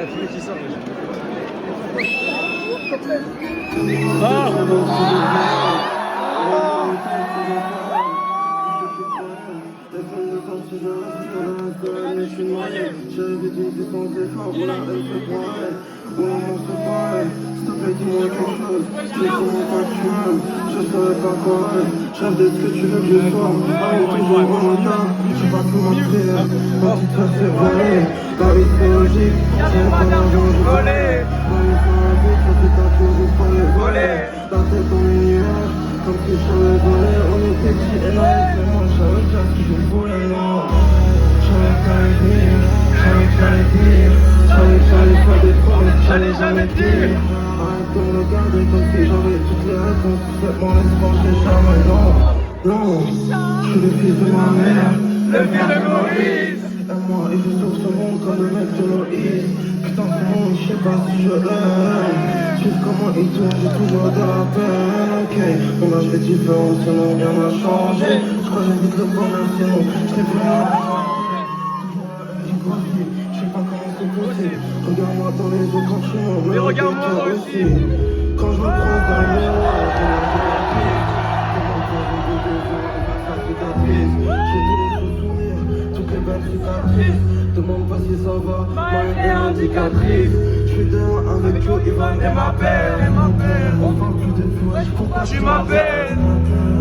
la fumée qui sort. Dis-moi quelque chose, dis-moi pas que tu m'aimes, je saurais pas quoi être. Chef de ce que tu veux que je sois, avec toujours en retard, j'ai pas pu mentir, ma petite soeur c'est volé. La vie c'est logique, c'est pas l'argent je volais. La vie c'est la vie, ça fait ta chose, il faut les voler. La tête dans les nuages, comme si je savais voler. On était petits et naïfs, mais moi je savais déjà ce que je voulais, non. Je savais que t'allais venir, je savais que t'allais venir, je savais que j'allais faire des promesses, j'allais jamais dire. Arrête de me regarder comme si j'avais toutes les réponses. Faites-moi l'espoir, j'ai jamais, non, non. Je suis le fils de ma mère, le fils de Maurice. Et moi, et je sauve ce monde comme le mec de Loïs. Putain, ce monde, je sais pas si je l'aime. Tu sais comment il tourne, j'ai toujours de la peine, ok. Mon âge est différent, sinon rien n'a changé. Je crois que j'évite le bonheur, sinon je n'ai plus rien. Je sais pas comment c'est possible. Regarde-moi dans les yeux quand tu m'en mais regarde-moi moi aussi. Quand je me prends dans le miroir, j'ai tous les souvenirs, toutes les belles cicatrices. Demande pas si ça va, ma est indicatrice. Je suis dehors avec Joe, Ivan et ma belle. On parle plus de flèches, pourquoi tu m'appelles?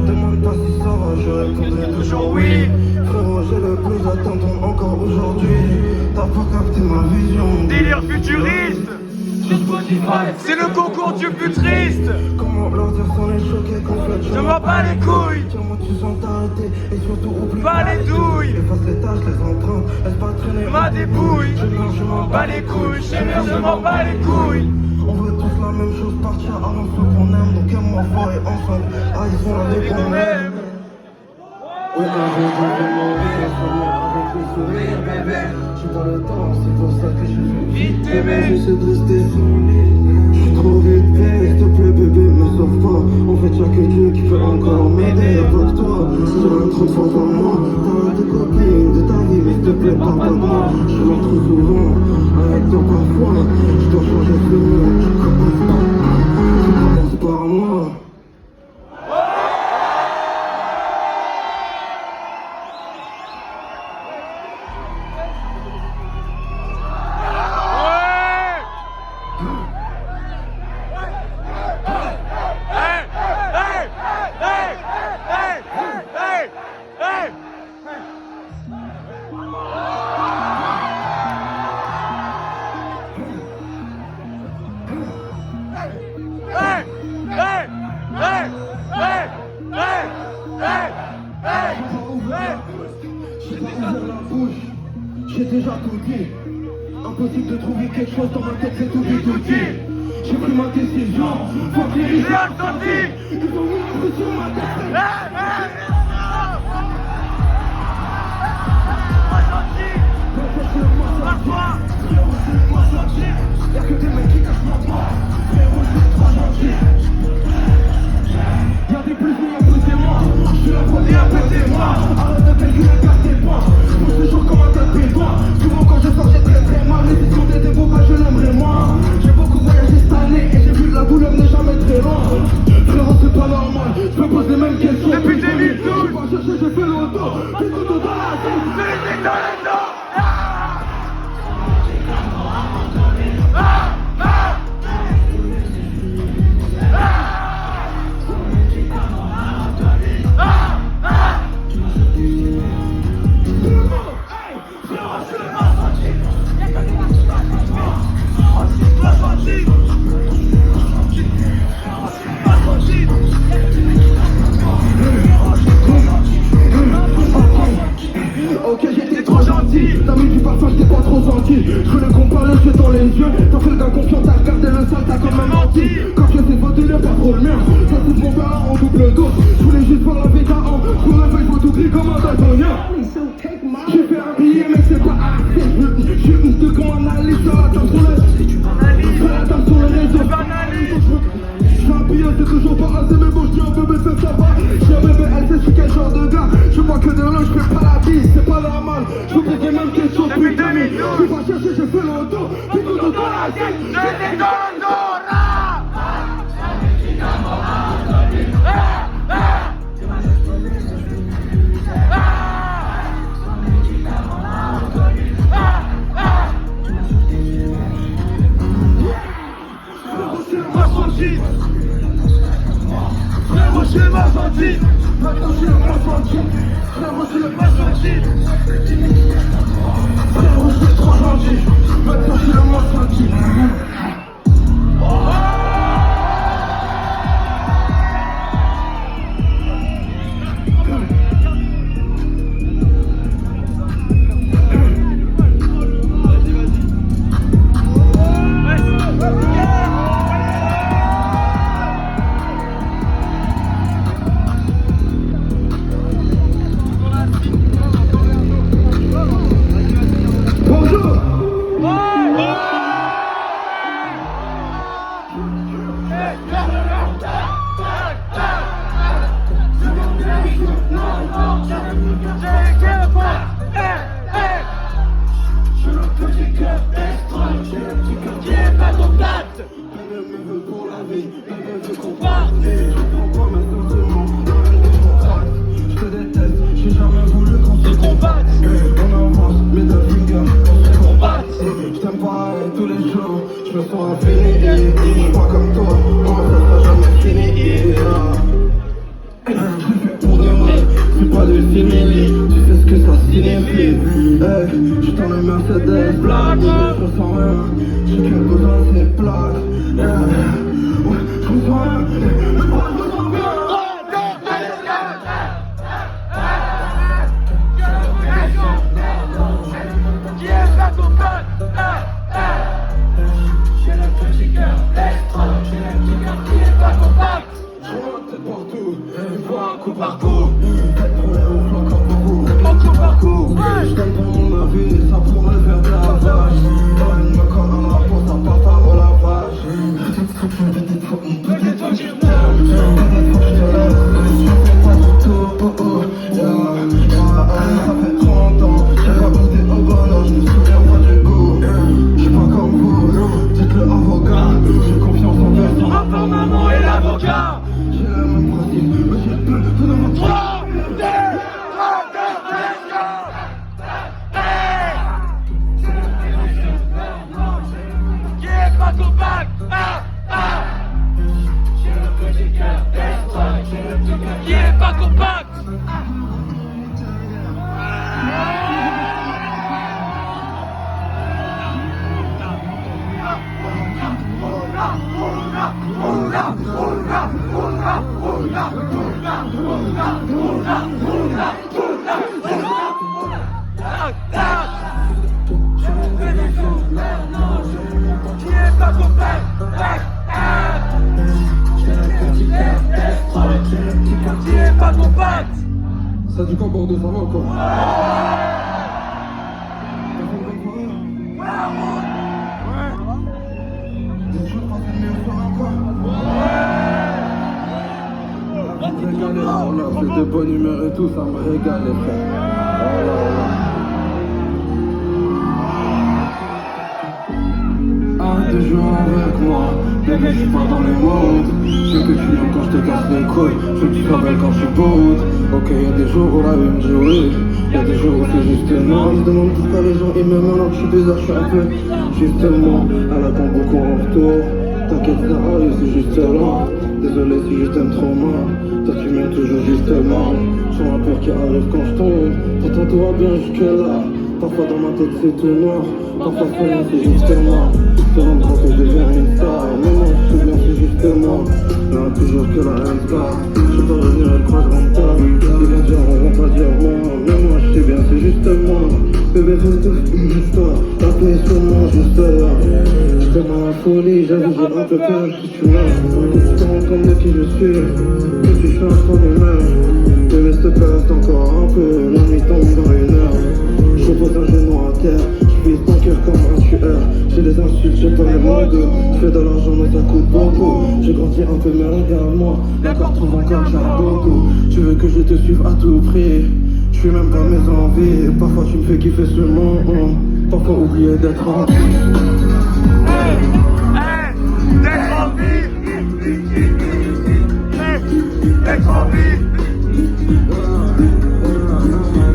Demande pas si ça va, je répondrai toujours oui. Frérot, j'ai le plus à t'entendre encore aujourd'hui. T'as pas capté ma vision. Délire futuriste. C'est le concours du plus triste. Comment leur dire sans les choquer qu'on flotte? Je m'en bats les couilles. Tiens-moi tu sens t'arrêter et surtout oublie pas les douilles. Efface les tâches, les empreintes, laisse pas traîner ma débouille. Je m'en bats les couilles. Je m'en bats les couilles. On veut tous la même chose, partir avant ceux qu'on aime. Donc aime-moi fort et ensemble, ah ils sont avec nous-mêmes. Oui, un jour je vais mourir, seulement avec le sourire, bébé. J'ai pas le temps, c'est pour ça que je veux vite t'aimer. J'essaie de rester solide, je suis trop vite fait. S'il te plaît bébé, me sauve pas. En fait y'a que Dieu qui peut encore m'aider, y'a pas que toi. J'ai un trop de faute en moi. T'as des copines de ta vie, mais s'il te plaît parle pas de moi. Je te trop souvent, avec toi parfois. Je dois changer de nom, commence par moi. J'ai déjà tout dit. Impossible de trouver quelque chose dans ma tête, c'est tout dit. J'ai pris ma décision. Faut que les gens ils ont mis un peu sur ma tête. Y'a que des mecs qui cachent ma voix. Frérot, je suis trop gentil. Y'a des plus et y'a plus que moi. Je suis le premier à péter moi. Arrête de calculer, garde tes points. Je pousse toujours comme un tête pédoin. Souvent quand je sors j'ai très mal. Mais si on était beau pas je l'aimerais moi. J'ai beaucoup voyagé cette année et j'ai vu que la douleur n'est jamais très loin. Frérot c'est pas normal, je me pose les mêmes questions. Depuis 2012 j'ai pas cherché, j'ai fait l'auto. Des couteaux dans la tête, c'est dans les dos. Ok j'étais trop gentil, t'as mis du parfum j'étais pas trop senti. Je voulais qu'on parle le feu dans les yeux. T'as fait le gars confiant, t'as regardé le sol, t'as quand même menti. Quand je sais pas tenir, pas trop le mien. Ça fout mon père en double dose. Je voulais juste voir la VK en. Je me réveille, je t'oublie comme un daltonien. J'ai fait un billet mais c'est pas assez. Je suis une de qu'on analyse sur la table sur le. Sur la table sur le réseau. Je suis un billet, c'est toujours pas assez mais bon je dis un bébé ça va. Je dis un bébé elle sait je suis quel genre de gars. Je vois que de loin je fais pas la bise, c'est pas normal. Je veux péter même question de pute d'amis. Tu vas chercher, je fais l'auto. Puis tout dans la tête. Je t'ai dans le dos, là. Frérot, je ma sortie. Maintenant, je ma sortie. Frérot, je ma sortie. Frérot, je suis trop gentil. Maintenant, je ma sortie. Je me sens infini, pas comme toi, moi ça sera jamais fini. Je fais pour de vrai, c'est pas de simili, tu sais ce que ça signifie. Je suis dans le Mercedes, blague, je ressens rien, j'ai que besoin de ces plaques. Ouais, je ressens rien, mais moi je me sens bien. Qui est la compagne? J'ai le petit cœur extra, j'ai le petit cœur qui est pas compact. Je monte partout, une fois un coup par coup. Peut-être pour les roues, encore beaucoup. Un coup par coup, je t'aime pour mon avis, ça pourrait faire de la vache. Quand il me colle dans la peau, ça part pas au lavage. Peut-être faut que je t'aime, peut-être faut que je t'aime. Peut-être faut que je te laisse, je fais pas du tout. Ça fait 30 ans, j'ai pas goûté au bonheur, je me souviens pas du goût. Je suis pas comme vous, dites-le avocat. J'ai confiance en personne, À part maman et l'avocat. j'ai le même principe, mais j'ai plus de mon 3, 2, 1, let's go. Qui est pas compact? J'ai le petit cœur extra, j'ai le petit cœur qui est pas compact. Qui est pas compact? Qui est pas compact? Ça dit quoi Bordeaux, ça va ou quoi? C'est de bonne humeur et tout, ça me régale les frères. Arrête de jouer avec moi, bébé je suis pas dans les modes. Je sais que tu viens quand je te casse les couilles, je veux que tu sois belle quand je suis beau. Ok, y'a des jours où la vie me dit oui, y'a des jours où c'est juste non. Ils se demandent pourquoi les gens ils m'aiment alors que je suis bizarre, je suis un peu justement. Elle attend beaucoup en retour, t'inquiète ça arrive, c'est juste là. Désolé si je t'aime trop mal, toi tu m'aimes toujours justement. J'ai un peur qui arrive quand je tombe, pourtant tout va bien jusque là. Parfois dans ma tête c'est tout noir, parfois seulement c'est juste moi. Se rendre compte que je deviens une star, mais moi je suis bien c'est juste moi. Là toujours que la même star, je peux revenir elle croit que je rentre tard. Ils vont dire on va pas dire moi, mais moi je sais bien c'est juste moi. Bébé reste de histoire, la paix sur moi juste là. J'étais dans la folie, j'avoue j'ai un peu peur que tu là. Que tu te rends compte de qui je suis, que tu changes ton humeur. Bébé s'il te plaît reste encore un peu, la nuit tombe dans une heure. Je pose un genou à terre, je vise ton cœur comme un tueur. J'ai les insultes, j'ai pas les mots de. Je fais de l'argent mais ça coûte beaucoup. J'ai grandi un peu mais regarde-moi, la carte trouve encore que j'ai beaucoup. Tu veux que je te suive à tout prix, Je suis même pas mes envies. Parfois tu me fais kiffer ce monde. Parfois oublier d'être en vie. Hey, hey, d'être en vie. Hey, d'être en vie.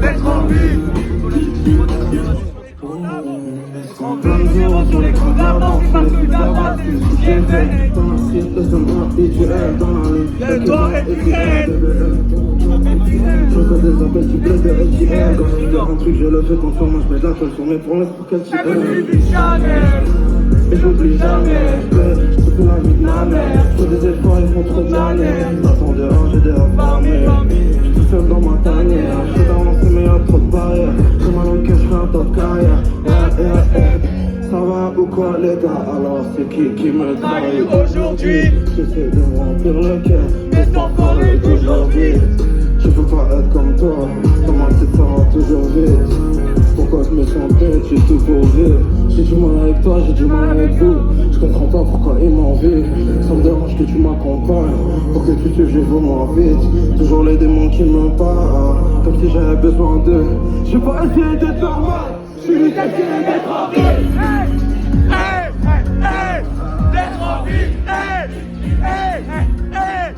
D'être en vie. Plein de jours sur l'écran d'avant, sur les coups d'avant, j'ai fait dans la street, laisse-moi habituel, dans la rue, Le droit est réel. je fais des appels qui plaisent de LTL. Quand je fais un truc, je le fais quand moi je mets de la colle sur mes promesses pour qu'elle s'y et j'oublie jamais, c'est plus la vie de ma mère. Je fais des efforts, ils font trop de l'année. Attends dehors, j'ai des rêves armés. Je suis seul dans ma tanière. Je fais d'avancer, mais y'a trop de barrières. J'ai mal au cœur, je fais un top carrière. Ça va ou quoi les gars? Alors c'est qui me trahit aujourd'hui? J'essaie de me remplir le cœur, mais sans parler d'aujourd'hui. Je peux pas être comme toi, dans ma tête ça va toujours vite. Pourquoi je me sens bête, j'ai tout pour vivre. J'ai du mal avec toi, j'ai du mal avec vous. Je comprends pas pourquoi ils m'envient. Ça me dérange que tu m'accompagnes. Pour que tu te joues moins vite. Toujours les démons qui me parlent, comme si j'avais besoin d'eux. J'ai pas essayé d'être normal, je suis essayé d'être en vie. Hey, hey, hey, d'être en vie. Hey, hey, hey,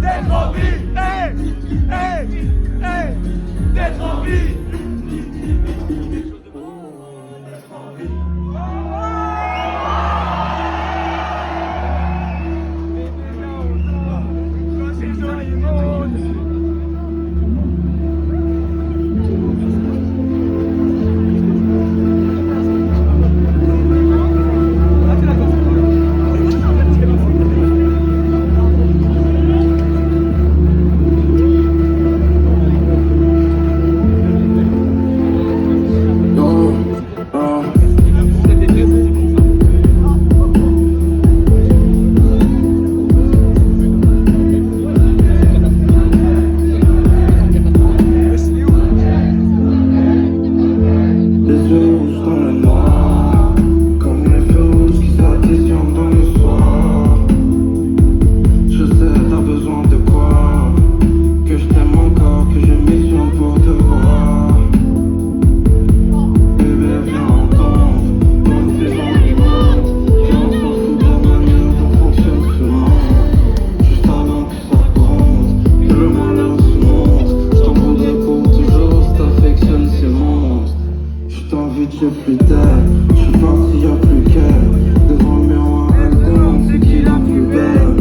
d'être en vie. Hey, hey, hey, d'être en vie. Je suis tard, je suis parti, y'a plus qu'elle. Devant le miroir, elle demande c'est qui la plus belle.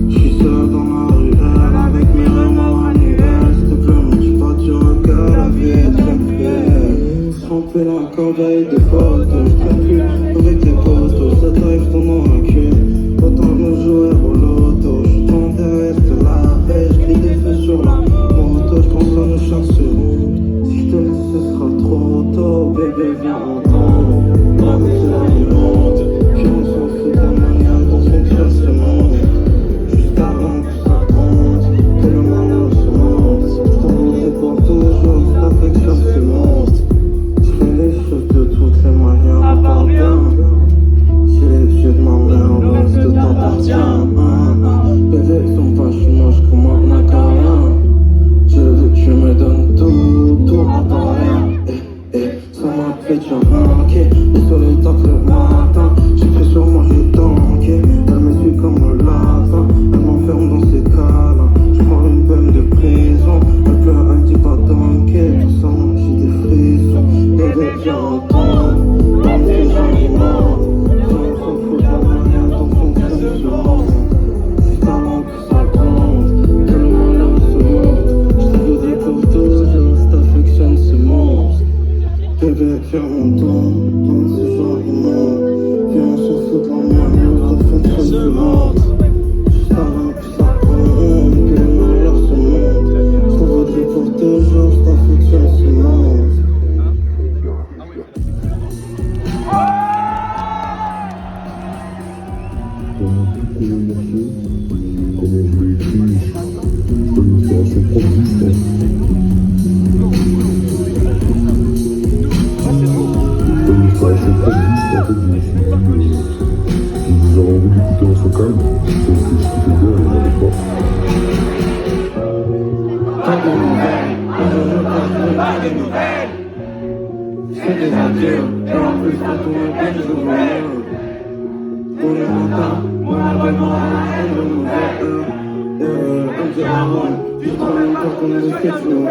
Je suis seul dans la ruelle avec mes remords annuels. S'il te plaît, me dis pas du regard, la vie est très cruelle. Tremper la corbeille de photos, je traîne plus avec tes potos. Cette life ton nom recule, autant nous jouer au loto. Je suis tombé, reste la veille, je crie des feux sur la moto. Je pense à nous chaque seconde. Si je te le dis, ce sera trop tôt, bébé, viens entendre. La route c'est la vie monte, puis on s'en fout de la manière dont fonctionne ce monde. Juste avant que ça compte, que le malheur se monte. Je t'en voudrais pour toujours, t'affectionne ce monstre. Je fais les choses de toutes les manières, on parle bien. J'ai les yeux de ma mère, le reste t'appartient. Bébé, sont pas, je suis moche comme un acarien. Je veux que tu me donnes tout à part rien. Ça m'a fait déjà manquer. Le soleil tape le matin. J'ai fait sur moi, j'ai tanké. Elle me suit comme un lapin. Elle m'enferme dans ses câlins. Je prends une peine de prison. Elle pleure, elle me dit pas tanké. Tout ça, moi j'ai des frissons. Bébé, viens entendre. Dans mes arguments. On s'en fout de la manière dont fonctionne ce monde. Juste avant que ça compte, que le malheur se monte. Je te voudrais pour toujours, je t'affectionne ce monstre. Bébé, viens entendre, dans ce genre immonde. Viens, on s'en fout de la manière dont fonctionne ce monde. Juste avant que ça compte, que le malheur se monte. Je te voudrais pour toujours, je t'affectionne ce monde. Nous avons envie d'écouter en se calme, donc ce qui fait bien, il n'y en avait pas. Tant qu'on veille, je passe pas de nouvelles. C'est des adieux, et en plus quand on me plaît, je vois rien. Pour les matins, mon abonnement à la haine de nouvelles. Un petit ramon, juste trop longtemps qu'on a des sketchs nous.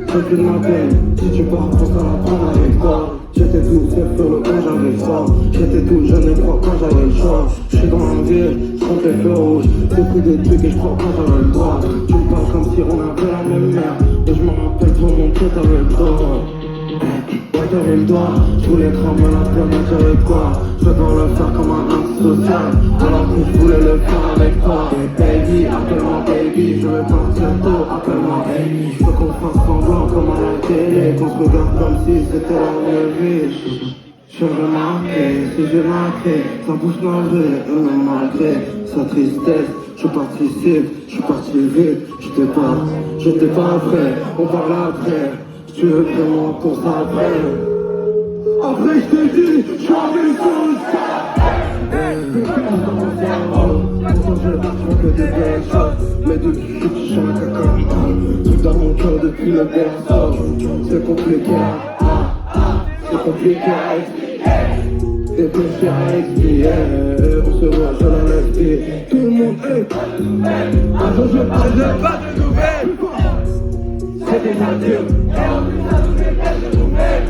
J'ai plus de ma peine, si tu pars, pense à la prendre avec toi. J'étais tout seul sur le quand j'avais ça. J'étais tout jeune et froid quand j'avais le choix. J'suis dans la ville, j'compte les feux rouges. J'écoute des trucs et j'crois quand j'avais le droit. Tu me parles comme si on avait la même mère. Et j'me rappelle trop mon pied, t'avais le droit. Ouais, t'avais le droit, j'voulais cramer la planète avec toi. J'vais pas le faire comme un social, alors que j'voulais le faire avec toi. Et baby, appelle-moi baby, je vais partir tôt, appelle-moi Amy. J'veux qu'on fasse semblant comme à la télé, qu'on se regarde comme si c'était la vraie vie. Je vais marquer, si j'ai marqué, sa bouche navrée, malgré sa tristesse, je participe, je suis parti vite, j'étais pas prêt, on parle après. Tu veux vraiment qu'on s'appelle? Après je te dis, je suis avec dans mon cerveau. Pourtant je vois que des belles choses. Mais depuis que je suis un caca, tout dans mon cœur depuis le berceau. C'est compliqué, c'est compliqué à expliquer. C'est compliqué à expliquer. On se voit, je la laisse dire. Tout le monde est un jour je pas de nouvelles. C'est des adieux, et en plus ça nous fait de nouvelles.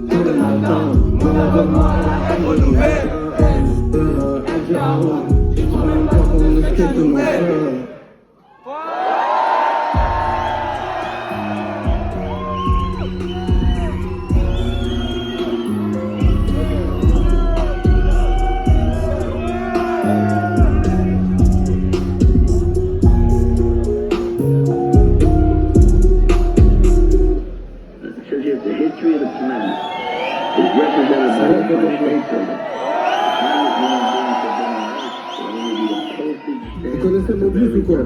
Tous les matins, mon abonnement à la haine renouvelle. Un diamant, je prends même pas qu'on me skate de nos frères. The history of the planet is represented by the shape of it. Vous connaissez mon blues ou quoi?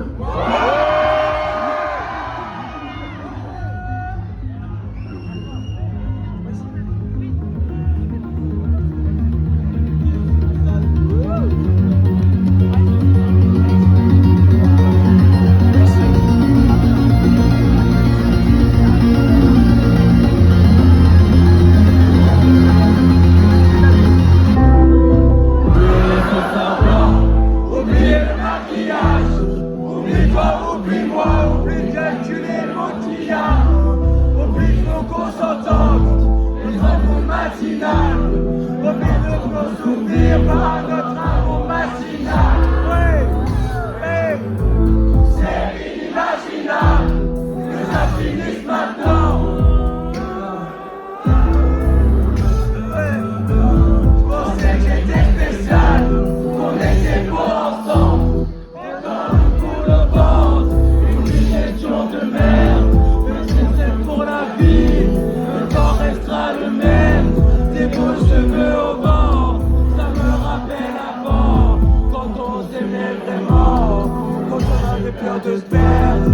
De se perdre.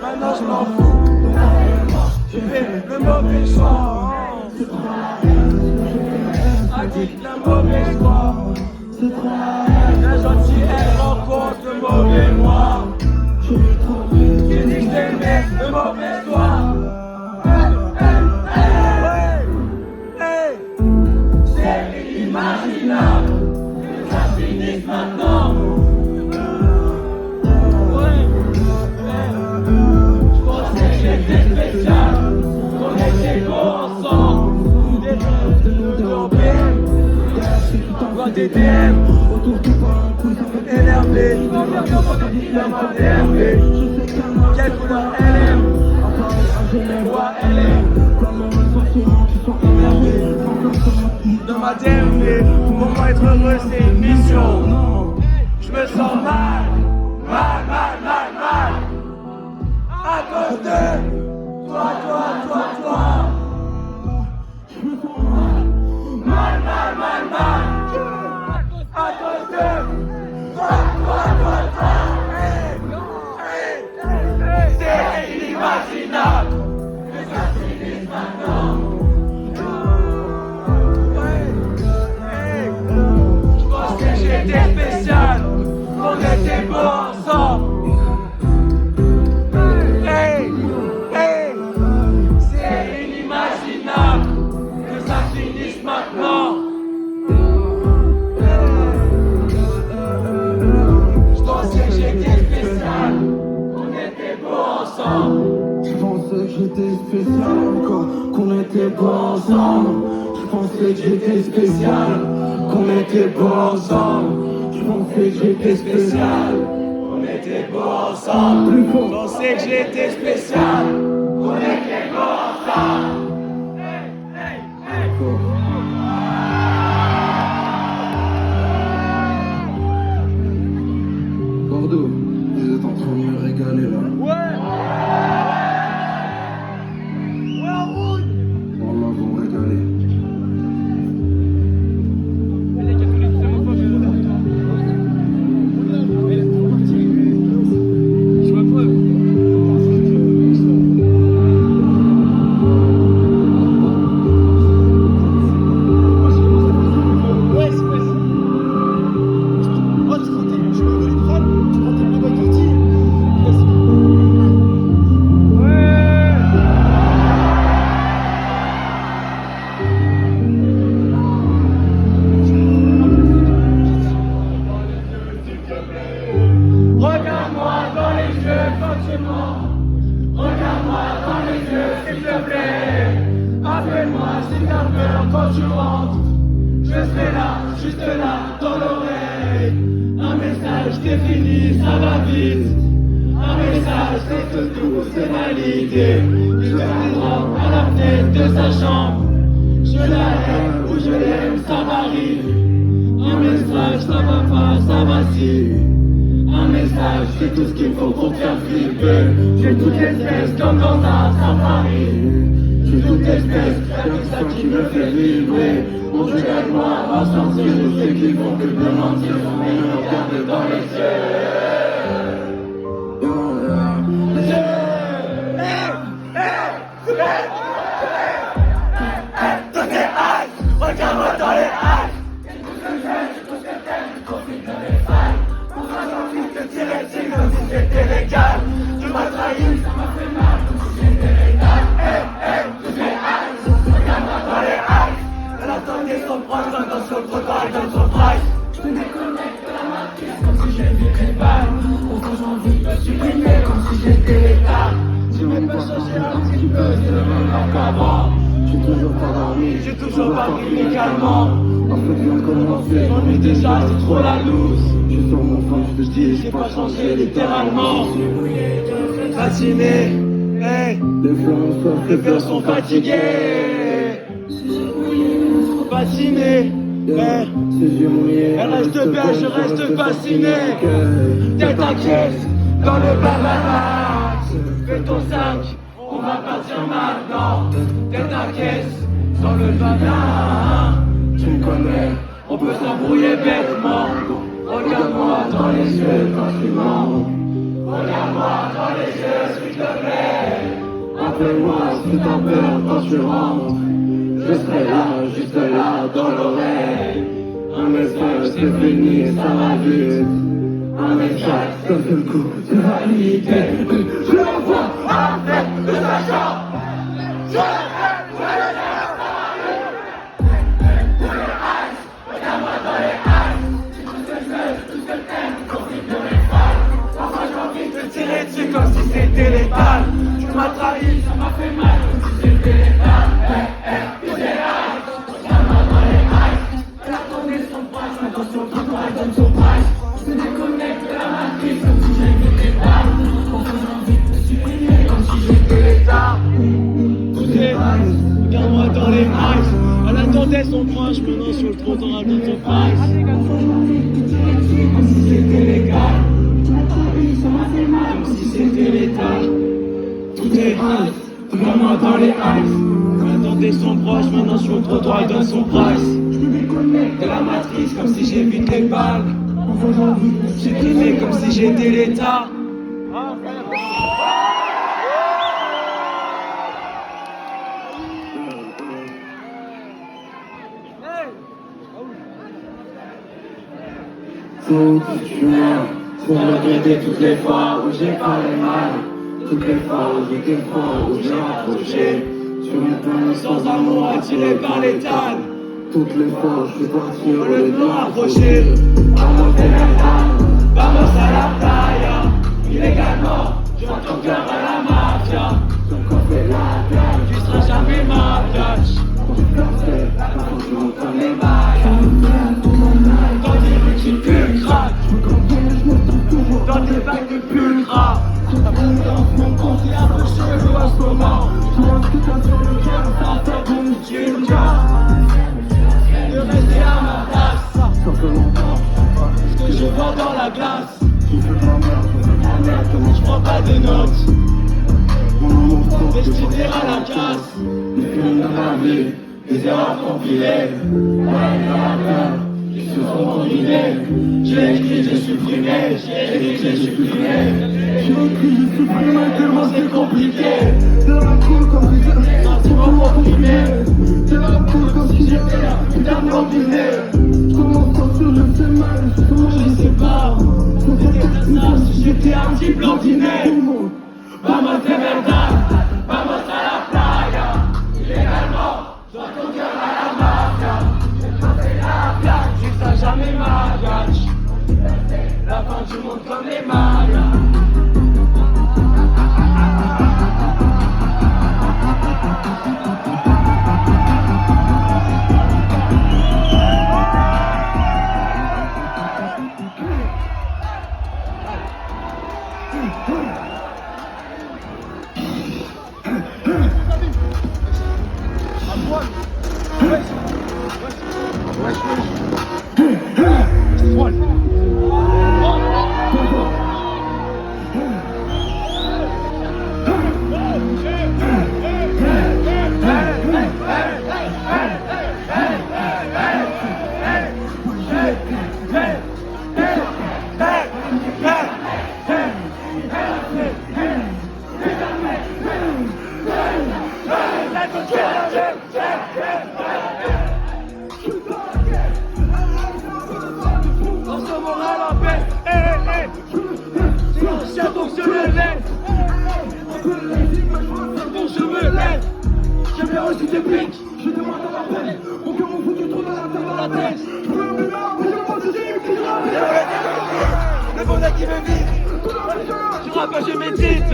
Maintenant je m'en fous. J'ai fait le mauvais choix. Addict le mauvais choix. La gentille elle rencontre le mauvais moi. J'ai dit que j'aimais le mauvais soir. C'est inimaginable que ça finisse maintenant. C'était spécial, on était beaux ensemble. Des rêves de nous tomber. T'envoies des DM, autour du banc, énervé. Il m'a énervé. Quelle couleur elle aime, moi elle aime. Dans ma DMV, pour moi être heureux c'est une mission. Je me sens mal. À cause de toi. Je me sens mal. À cause de toi. C'est inimaginable que ça finisse maintenant. Je pense que j'étais spécial, qu'on était beaux ensemble. j'étais spécial encore, qu'on était pas ensemble. Je pensais que j'étais spécial, qu'on était pas ensemble. Je pensais que j'étais spécial, On était beaux ensemble. plus fort. Je pensais que j'étais spécial. On était beaux ensemble. Bordeaux, vous êtes en train de me régaler là. Ouais. Ouais, en route. Normalement, vous me régalez. Regarde-moi dans les yeux quand tu mens. Regarde-moi dans les yeux s'il te plaît. Appelle-moi si t'as peur quand tu rentres. Je serai là, juste là, dans l'oreille. Un message défini, ça va vite. Un message c'est tout, c'est validé. Il te rendra à la fenêtre de sa chambre. Je la hais ou je l'aime, ça varie. Un message, ça va pas, ça vacille. Un message, c'est tout ce qu'il faut pour te faire flipper. J'ai toute l'espèce comme dans un safari. J'ai toute l'espèce, y'a que ça qui me fait vibrer. Mon Dieu, aide-moi à sortir de ceux qui font que de me mentir. Mais me regarder dans les yeux. Les yeux. Dans tes eyes, regarde-moi dans les eyes. C'est comme si c'était légal. Tu m'as trahi, ça m'a fait mal. Comme si c'était légal. Toutes les eyes, regarde-moi dans les eyes. Elle attendait son proche, dans son trottoir, dans son price. Je me déconnecte de la matrice, comme si j'étais les balles. Pourquoi j'ai envie de me supprimer, comme si j'étais l'état. Tu m'aimes pas changer un petit peu, c'est le même qu'avant. J'ai toujours pas dormi, J'ai toujours pas pris médicalement. en fait, vient de commencer. J'ennuie déjà, c'est trop la loose. Je suis sur mon fond, je te dis, J'ai pas changé littéralement. Fasciné, hey. Les fleurs ont soif, Les fleurs sont fatiguées. Fasciné, hey. ses yeux mouillés. Elle reste belle, je reste fasciné. Tête à caisse, dans le barbara. Fais ton sac, on va partir maintenant. Tête à caisse, dans le barbara. Tu me connais, On peut s'embrouiller bêtement. Regarde-moi dans les yeux quand tu mens. Regarde-moi dans les yeux s'il te plaît. appelle-moi si t'as peur quand tu rentres. Je serai là, juste là, dans l'oreille. Un message, c'est fini, ça va vite. Un message, ça fait le coup, c'est validé. Je l'envoie à la fête de sa chambre. Je Regarde-moi dans les eyes. Tout ce que je veux, tout ce que t'aimes, confie pour les femmes. Parfois j'ai envie de te tirer dessus comme si c'était létal. Tu m'as trahi, ça m'a fait mal comme si c'était létal. Tout les eyes. Regarde-moi dans les eyes. Elle attendait son price, maintenant son trottoir, elle donne son price. Je me déconnecte de la matrice comme si j'étais l'état. Parfois j'ai envie de te supprimer comme si j'étais l'état. Tout les eyes. Regarde-moi dans les eyes. Elle attendait son proche, maintenant sur le trottoir, elle donne son price. Comme si c'était légal. Comme si c'était l'état. Tout est eyes. Regarde-moi dans les eyes. Elle attendait son proche, maintenant sur le trottoir, elle donne son price. De la matrice, comme si j'évite les balles. J'ai privé comme si j'étais l'état. Faut que tu meurs, pour regretter toutes les fois où j'ai parlé mal. Toutes les fois où j'ai des fois où j'ai approché. Sur une planète Sans amour attiré par les tannes. toutes les fois où je suis parti Au au lieu lieu de de me rapprocher. rapprocher. Vamos de verdad, vamos à la playa. Illégalement, je vois ton cœur à la mafia. ton corps fait la tâche. Tu seras jamais ma tâche. Ton corps fait la quand tu montes comme les mailles. Dans tes rues tu pulcraques. Dans tes bacs de pulcra. Mon compte est un peu chelou en ce moment. Tu vois ce que t'as sur le cœur, ça fait bon. Tu me dis de rester à ma place. Simplement, Ce que je vois dans la glace. tu fais de la merde, Je prends pas de notes. mon amour trop. Destiné à la casse. Les films de la vie, Des erreurs compilées. ils se sont combinés. J'ai écrit, j'ai supprimé. J'ai écrit, j'ai supprimé. J'ai écrit, j'ai supprimé, tellement C'est compliqué. c'est la cool comme si j'étais Sentiments comprimés. c'est la cool comme si j'étais un putain de combiné. Comment sortir, je sais mal, comment Je sais pas. Si j'étais un petit blondinet. Vamos de verdad. Vamos a la playa. Illégalement. Je dois ton cœur à la mafia. J'ai la plaque. Tu seras jamais ma gâche. La fin du monde comme les Mayas. Dans ce moral en paix, c'est mon chien donc je me laisse. Donc je me laisse. J'ai bien reçu des pics. Je demande à la peine, mon cœur m'en fout du trou dans la tête. Je veux un mémoire, mais je veux pas de dire que je Le bonheur qui me vit. Je rappe pas, je médite.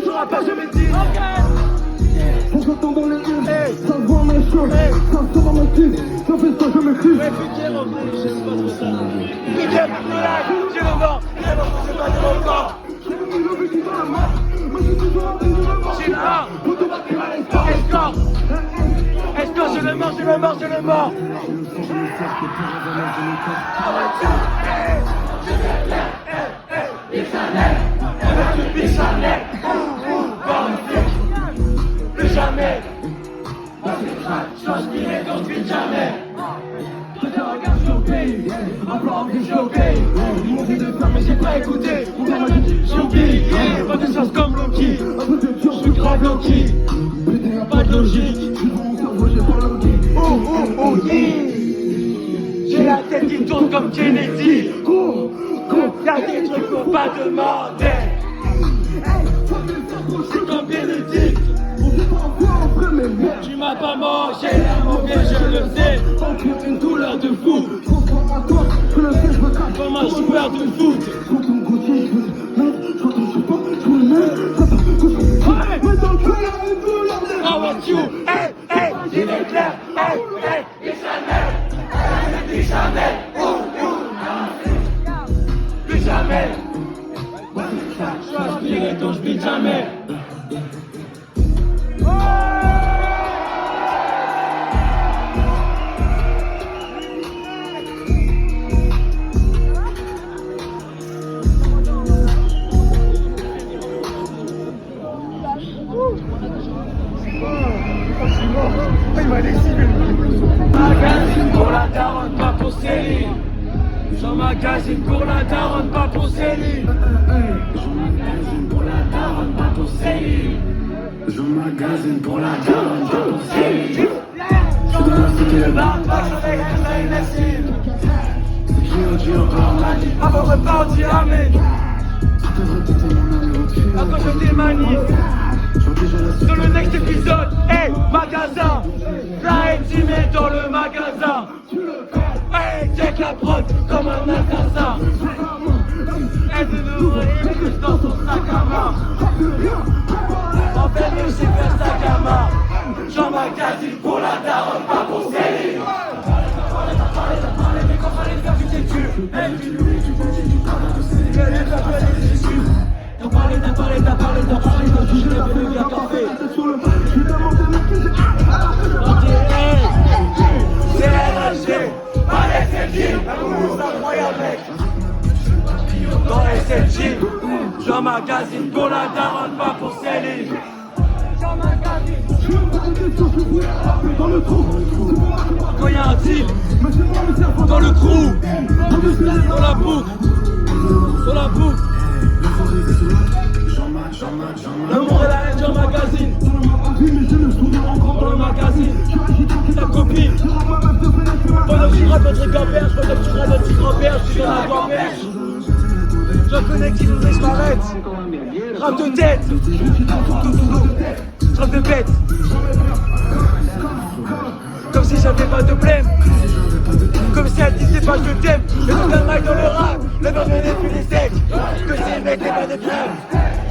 Je rappe pas, je médite. On s'entend dans les yeux, ça se voit mes cheveux, ça se sent dans mes pieds, ça fait ça, je m'écris. Ouais, putain, en vrai, j'aime pas trop ça. Putain, le lac, j'ai le vent, j'ai le vent, c'est pas de mon corps. J'ai vu le vécu dans la mort, mais je suis toujours en train de me mort. J'ai là, escorte. Escorte, je le mords, je le mords, je le mords. Plus jamais. Je suis inspiré donc je vis jamais. Je te regarde choper, un plan que choper. Ils m'ont dit de faire mais j'ai pas écouté. On m'a dit j'ai oublié, pas de chance comme Loki. Je suis grave Loki, pas de logique. Oh, yeah. J'ai la tête qui tourne comme Kennedy. Y'a des trucs qu'on pas demander. C'est comme Bénédicte. Tu m'as pas mangé la mauvaise, je le sais. Une douleur de fou. Comme un joueur de foot. I want you, hey, hey, il est clair, hey, hey, plus jamais, plus jamais, je suis inspiré donc je vis jamais. Magazine pour la daronne, pas pour Céline. J'emmagasine pour la daronne, pas pour Céline. J'emmagasine pour la daronne, pas pour Céline. J'emmagasine pour la daronne, pas pour Céline. Je suis dans la cité de Barba, je vais être une lessive. J'ai encore On dit pas vos repas, on dit amen. Quand je démanise. Dans le next épisode, hey, magasin. Là, intimé dans le magasin. Hey, check la prod comme un assassin. Et de nouveau, il est dans son sac à main. En fait, c'est vers sa gamin. Jean Magazine pour la daronne, pas pour Céline. Mais quand fallait faire du têtu, elle dit Louis, tu continues, tu parles de Céline. T'as parlé, t'as jugé la belle bien parfait. C'est LHG, pas SLG. C'est incroyable, mec. Dans SLG, Jean Magazine pour la daronne, pas pour Céline. Jean Magazine. Dans le trou. Quand y'a un deal, dans le trou, dans la boucle, dans la boucle. L'amour et la haine, Jean Magazine. Dans le magazine, ta copine. Pendant que tu rates notre grand-père, pendant que tu rates notre grand-père, je suis dans la grand-père. J'en connais qui nous laisse m'arrête. Rap de tête, rap de bête. Comme si j'avais pas de blême. Comme si elle disait pas je t'aime. Mais tout un mail dans le rap. Le nom n'est plus les secs. Que ces mecs n'aient pas de crème.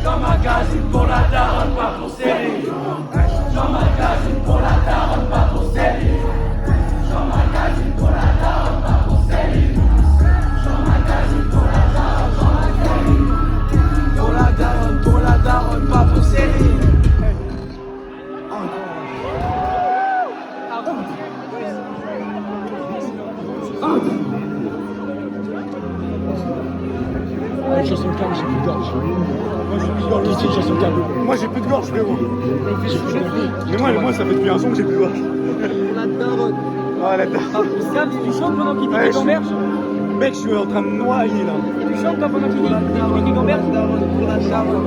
Jean Magazine pour la daronne, pas pour Céline. Jean Magazine pour la daronne, pas pour Céline. Jean Magazine pour la daronne, pas pour Céline. Jean Magazine pour la daronne, pour la daronne, pas pour Céline. Chanson de calme, j'ai plus de gorge. Moi, chanson de calme. Moi j'ai plus de gorge, frérot. Mais moi ça fait depuis un son que j'ai plus de gorge. La daronne. Ah la daronne. Sam, tu chantes pendant qu'il dit gamberge. Mec, je suis en train de noyer là. Tu chantes toi pendant qu'il dit gamberge. Pour la daronne.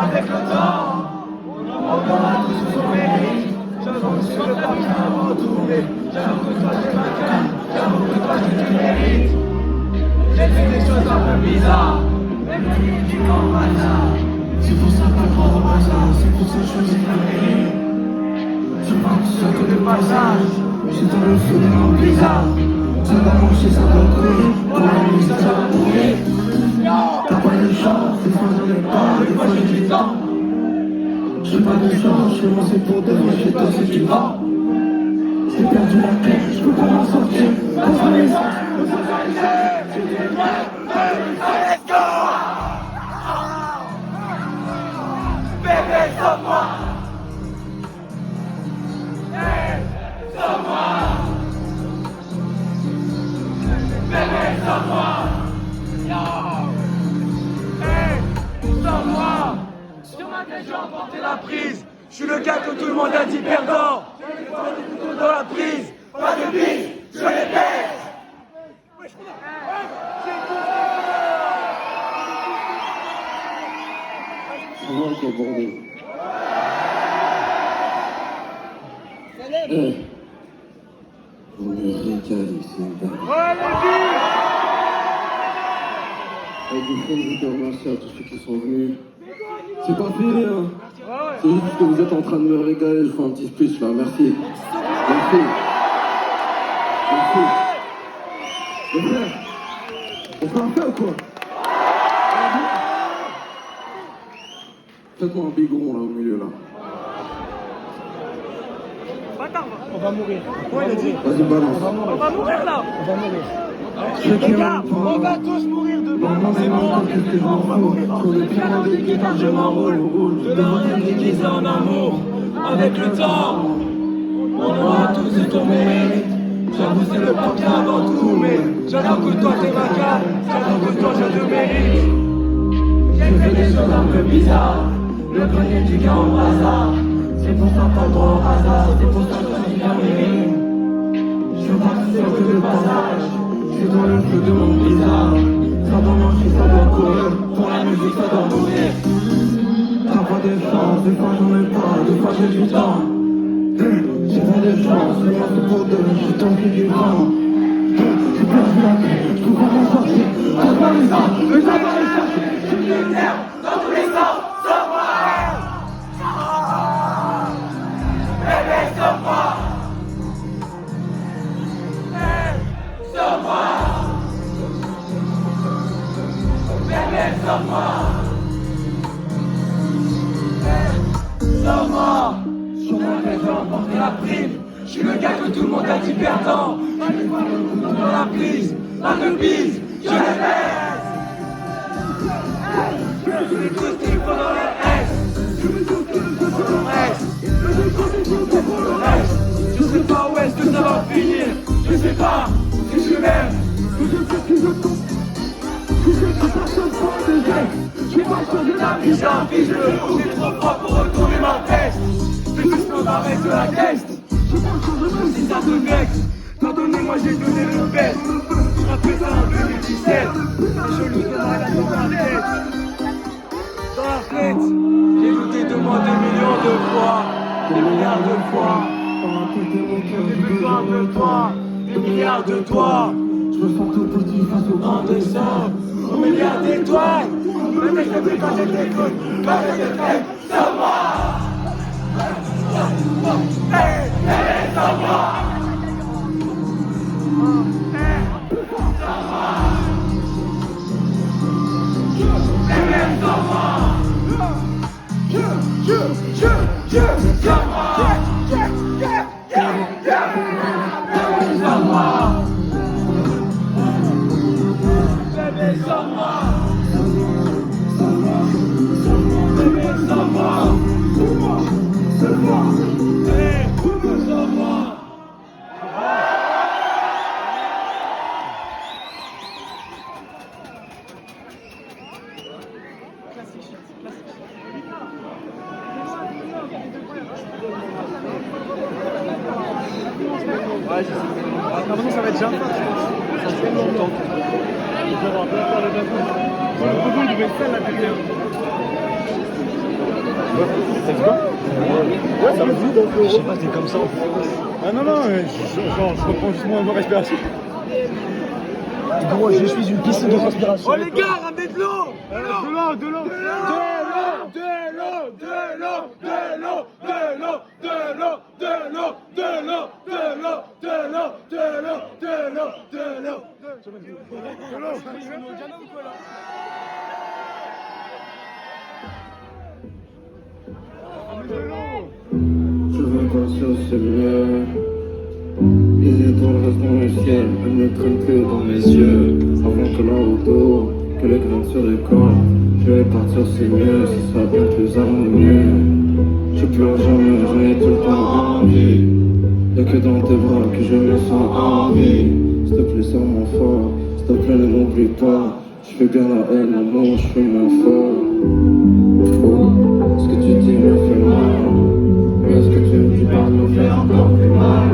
Avec le temps, on aura tous son mérite. J'avoue sur le papier à retrouver. J'avoue que toi j'ai ma cœur, j'avoue que toi tu te mérites. J'ai fait des choses un peu bizarres, mais tu m'en hasard. C'est pour ça que je prends au hasard, c'est pour ça que je choisis la mairie. Je parle seul que de passage, c'est dans le feu des noms bizarres. Ça va manger, ça va courir, pour la nuit ça va mourir. T'as pas de chance, des fois j'en ai pas, des fois j'ai du temps. J'ai pas de chance, chez moi c'est pour de vrai, chez toi c'est du vent. J'ai perdu la tête, je peux pas m'en sortir. Let's go! Bébé, sauve-moi! Hey, sauve-moi! Bébé, sauve-moi! Hey, sauve-moi! Sur ma tête, j'ai emporté la prise. Je suis le gars que tout le monde a dit perdant. Dans la prise, pas de bise, je les baise. Moi, je bordel. On est régalé, c'est une dingue. Et du fond, je te remercie à tous ceux qui sont venus. C'est pas fini, hein. C'est juste que vous êtes en train de me régaler, je fais un petit speech là, merci. Merci. Merci. Les frères, on fait un fait ou quoi? Faites-moi un bigon là au milieu là. On va mourir. Vas-y, balance. On va mourir là. On va mourir. Les gars, On va tous mourir demain. c'est bon, on va mourir. Sur le piano des guitares, je m'enroule. Je l'entends déguisé en amour. Avec le temps, on aura tous ce qu'on mérite. J'avoue c'est le premier avant tout, mais j'attends que toi t'es ma carte, j'attends que toi je te mérite. J'ai fait des choses un peu bizarres, le grenier du gars en hasard. C'est pour ça pas le droit au hasard, c'est pour ça que je suis bien mes je vois que c'est que de passage, je suis dans le flou de mon bizarre. Ça doit marcher, ça doit courir, pour la musique ça doit mourir. T'as pas de chance, des fois j'en ai pas, des fois j'ai du temps. J'ai pas de chance, mais moi c'est pour deux, j'ai tant pis du vent. J'ai perdu la tête, je peux pas m'en sortir, ça va les arts, mais ça va les arts. Je suis une terre, dans tous les sens, sans moi. Bébé, sans moi. Sans moi. Bébé, sans moi. Sans moi. Sur mon tête, j'ai remporté la prime. Je suis le gars que tout le monde a dit perdant. Je suis pas le coup dans la prise. Pas de bise, je les baisse. Je suis tous pendant le S. Je suis tous pendant le S. Je sais pas où est-ce que ça va finir. Je sais pas si je suis même. Je pas sûr de la vie, j'ai envie, je le fous, j'ai trop froid pour retourner ma veste. Je fais juste mon arrêt de la test. Je pense que je veux si ça te vexe. T'as donné, moi j'ai donné le best. Je rappelle ça en 2017. Et je lui donne la dans la tête. Dans la fête, j'ai douté de moi des millions de fois. Des milliards de fois. J'ai besoin de toi. Des milliards de toi. Je me sens tout petit face au grand dessin. Au milliard d'étoiles. Le mec le plus quand j'étais good. Quand j'étais prêt, sans moi. Hey, hey, sans moi. Ouais, je sais. Normalement, ça va être jamais. Ça fait longtemps. Il faut avoir bien faire le bateau. Le bateau, il devait être fait là derrière. Ça se voit? Ouais, ça me dit. Je sais pas, c'est comme ça. Ah non, non, je reprends juste mon respiration. Gros, je suis une piscine de respiration. Oh les gars, ramenez de l'eau! De l'eau! Je veux partir au ciel. Les étoiles restent dans le ciel, elles ne traînent que dans mes yeux. Avant que la route, que les graines se récoltent. Je vais partir, c'est mieux, ce sera bien plus harmonieux. Je pleure jamais, j'en ai tout le temps envie. Y'a que dans tes bras que je me sens en vie. S'il te plaît, serre-moi fort, s'il te plaît, ne m'oublie pas. Je fais bien la haine, l'amour, je suis moins fort. Oh, ce que tu dis me fait mal. Mais ce que tu me dis pas me fait encore plus mal.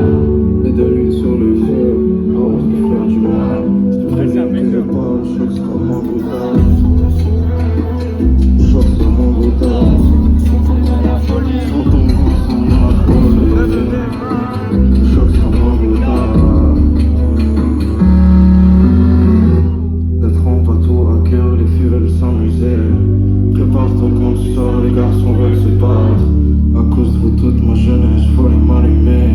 Et de l'huile sur le feu, arrose de fleurs du mal. Je te préviens que le choc sera moins brutal. Le choc sera moins brutal. Quand on pense en alcool, le choc sera moins brutal. D'être en bateau à cœur, les filles veulent s'amuser. Prépare-toi quand tu sors, les garçons veulent se battre. À cause de vous toute ma jeunesse, faut les m'allumer.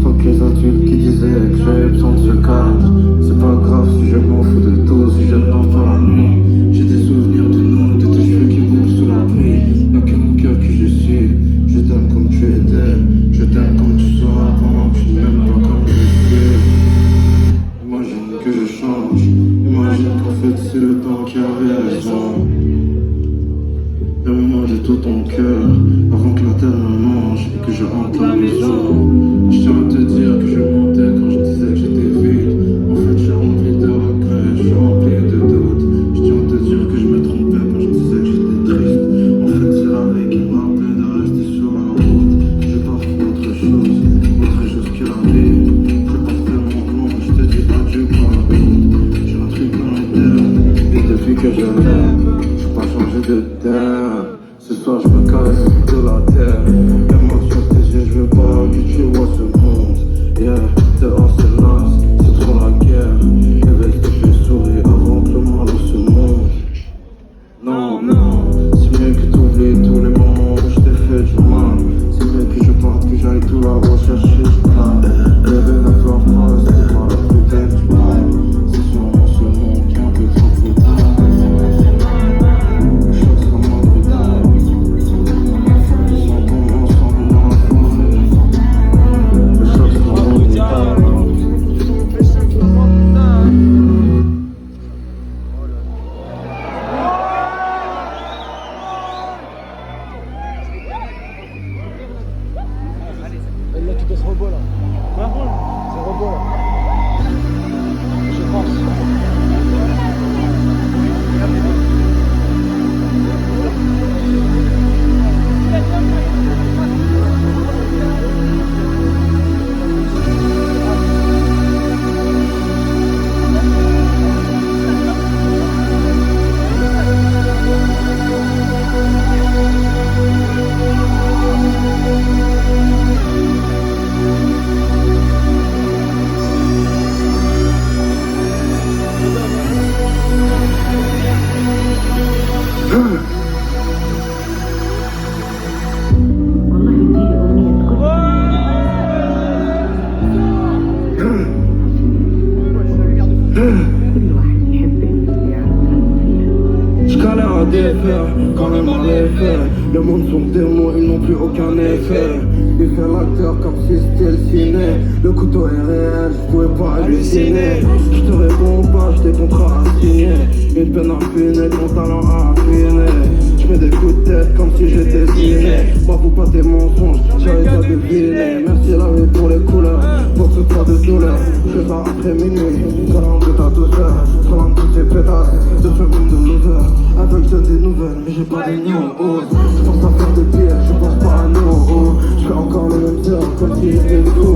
Fuck les adultes qui disaient que j'avais besoin de ce cadre. C'est pas grave si je m'en fous de tout, si je ne dors pas la nuit. J'ai des souvenirs de nous, de tes cheveux qui bougent sous la pluie. Y'a que mon cœur que je suis, je t'aime comme tu étais. Je t'aime comme tu seras pendant que tu ne m'aimes pas comme je suis. Imagine que je change, imagine qu'en fait c'est le temps qui avait raison. Donne-moi de tout ton cœur, avant que la terre me mange et que je hante la maison. Je tiens à te dire que je mentais quand je disais que soir je me casse de la terre. Et moi sur tes yeux je veux pas que tu vois ce monde. Yeah, dehors c'est nice, c'est trop la guerre. Éveille tes fais sourire avant que le mal se monte. Non, non, c'est mieux que t'oublies tous les moments où je t'ai fait du mal. C'est mieux que je parte, que j'aille tout là-haut chercher du mal. Révélateur pas, c'est pas la plus belle du mal. C'est sûrement ce monde qui est un peu trop brutal. Le choc sera moins brutal. Ils sont bons ensemble dans la forêt. Le choc sera moins brutal. Et là, tu baisses robot là. Quoi? C'est robot là. Je pense. J'galère à défaire, quand le mal est fait. Le monde sont des mots, ils n'ont plus aucun effet. Il fait l'acteur comme si c'était le ciné. Le couteau est réel, je pouvais pas halluciner. Je te réponds pas, j'ai des contrats à signer. Une peine à finir, mon talent à affiner. Je mets des coups de tête comme si j'étais ciné. M'avoue pas tes mensonges, j'arrive à deviner. Merci la vie pour les couleurs, pour ce pas de douleur. Je fais ça après minuit, galant de ta douceur. Salam toutes ces pétasses, de ce monde de loser. Avec des nouvelles, mais j'ai pas de nions. Je pense à faire des pires, je pense pas à nous. Je fais encore les mêmes heures, comme si j'étais fou.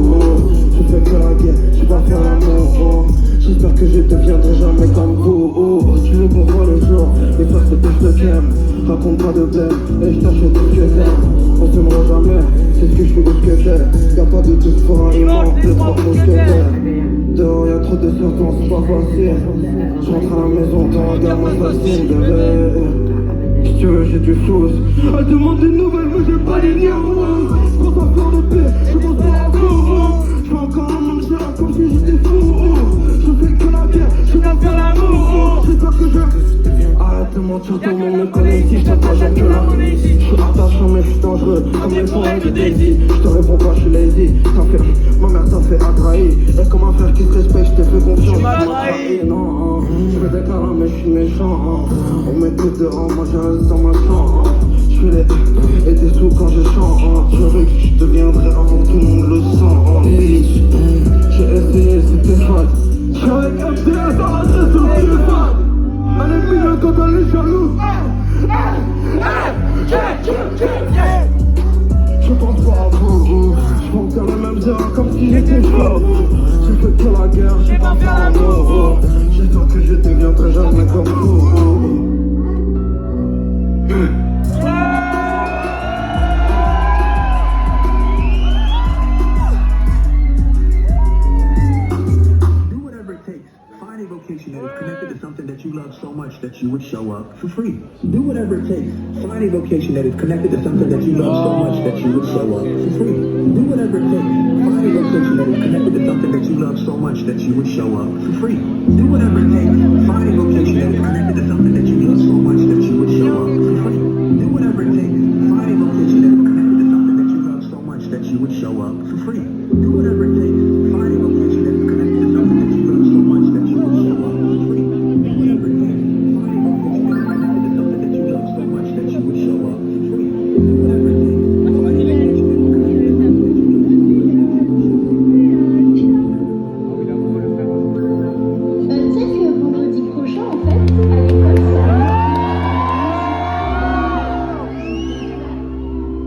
Je fais que la guerre, je pas faire l'amour. J'espère que je deviendrai jamais comme vous. Tu veux qu'on voit le jour, et faire ce que je te t'aime. Raconte pas de blême, et je t'achète tout ce que t'aimes. On s'aimera jamais, c'est ce que je fais de ce que t'es. Y'a pas de doute pour un immense, de trois mousquetaires. Dehors y'a trop de serpents, c'est pas facile. Je rentre à la maison, ton regard m'assassine, bébé. Si tu veux, j'ai du flouze. Elle demande des nouvelles, mais j'ai pas les liens. Je pense à faire de paix, je pense pas à l'amour. Je fais encore un monde gérant comme si j'étais fou. Je fais que la guerre, je viens faire l'amour. J'espère que je... Arrête de mentir, tout le monde me connaît ici. Je t'aime pas, j'aime que la monnaie ici. Je suis attachant, mais je suis dangereux, comme les forêts de Daisy. Je te réponds pas, je suis lazy. Ma mère t'a fait attrahi. Et comme un frère qui se respecte, je t'ai fait confiance. Tu m'as trahi, non. Je fais des câlins, mais je suis méchant. On m'écoute dehors, moi je reste dans ma chambre. Je fais les et des sous quand je chante. Je veux que je deviendrai avant tout le monde le sent. J'ai essayé, c'était fat. Je suis avec FDS dans l'adresse sur le téléphone. Elle est mignonne quand elle est jalouse. Je pense pas à vous. Je pense à la même heure comme si j'étais chaud. J'ai fait que la guerre, j'ai pas fait l'amour. J'espère que je deviendrai jamais comme vous. Vocation that is connected to something that you love so much that you would show up for free. Do whatever it takes. Find a vocation that is connected to something that you love so much that you would show up for free. Do whatever it takes. Find a vocation that is connected to something that you love so much that you would show up for free. Do whatever it takes. Find a vocation that is connected to something that you love so much that you would show up for free. Do whatever it takes. Find a vocation that is connected to something that you love so much that you would show up for free. Do whatever it takes. Find a vocation that is connected to something that you love so much that you would show up for free. Do whatever it takes. Find a vocation that is connected to something that you love so much that you would show up for free. Do whatever it takes. Find a vocation that is connected to something that you love so much that you would show up for free. Tu sais que vendredi prochain, en fait, à l'école, ça...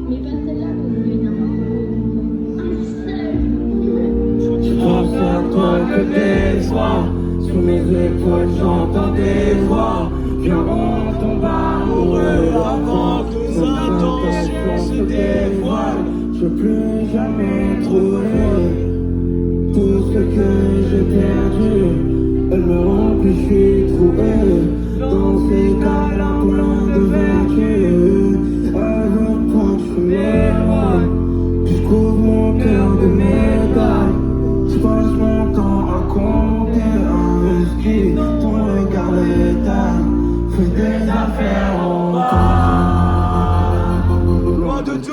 Mais pas celle-là, parce qu'il y en a un seul. Je pense à toi que des soirs. Sous mes épaules, j'entends des voix. Viens, on tombe amoureux avant que ça passion se dévoile. Je plus jamais trouver tout ce que j'ai perdu. Elle me remplit, je suis trouvé. Dans ces cas-là, plein de vertus. Elle veut pas que je m'éloigne. Puis je couvre mon cœur de médailles. Je passe mon temps à compter un whisky. Ton regard létal fait des affaires en temps. Loin de tout,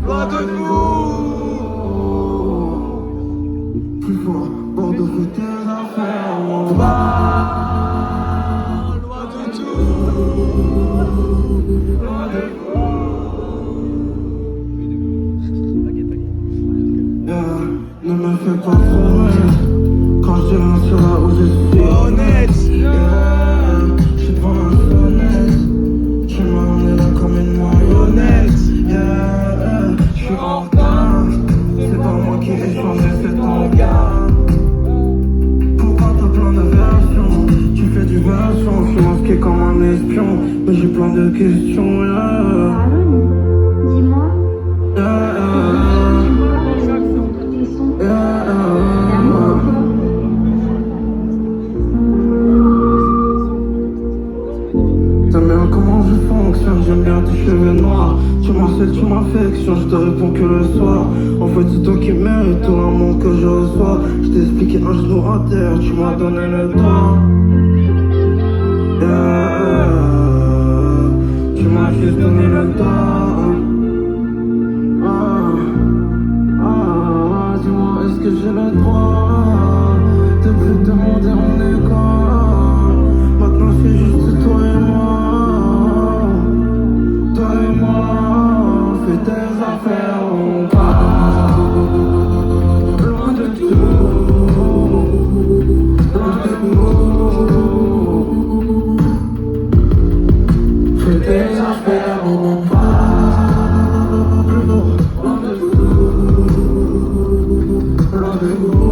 loin de nous. Plus fort, Bordeaux fait des affaires en temps. Loin de tout, loin de Ne me fais pas promettre. Quand je serai où je suis honnête. Je suis devant la fenêtre. Tu m'as emmené là comme une marionnette. Je suis en retard. C'est pas moi qui ai changé, c'est ton gars. Pourquoi t'as plein de versions? Tu fais du version, je suis masqué comme un espion. Mais j'ai plein de questions. Aaron, dis-moi, tes sons, T'aimes bien comment je fonctionne, j'aime bien tes cheveux noirs. Tu m'harcèles, tu m'affectionnes, je te réponds que le soir. En fait c'est toi qui mérites tout l'amour que je reçois. Je t'ai expliqué un genou à terre, tu m'as donné le doigt. Tu m'as juste donné le doigt. Dis-moi, est-ce que j'ai le droit de plus te demander on est quoi? Maintenant c'est juste toi et moi. Toi et moi, fais tes affaires, on part. Loin de tout, loin de nous. Fais tes affaires, on part. Loin de tout, loin de nous.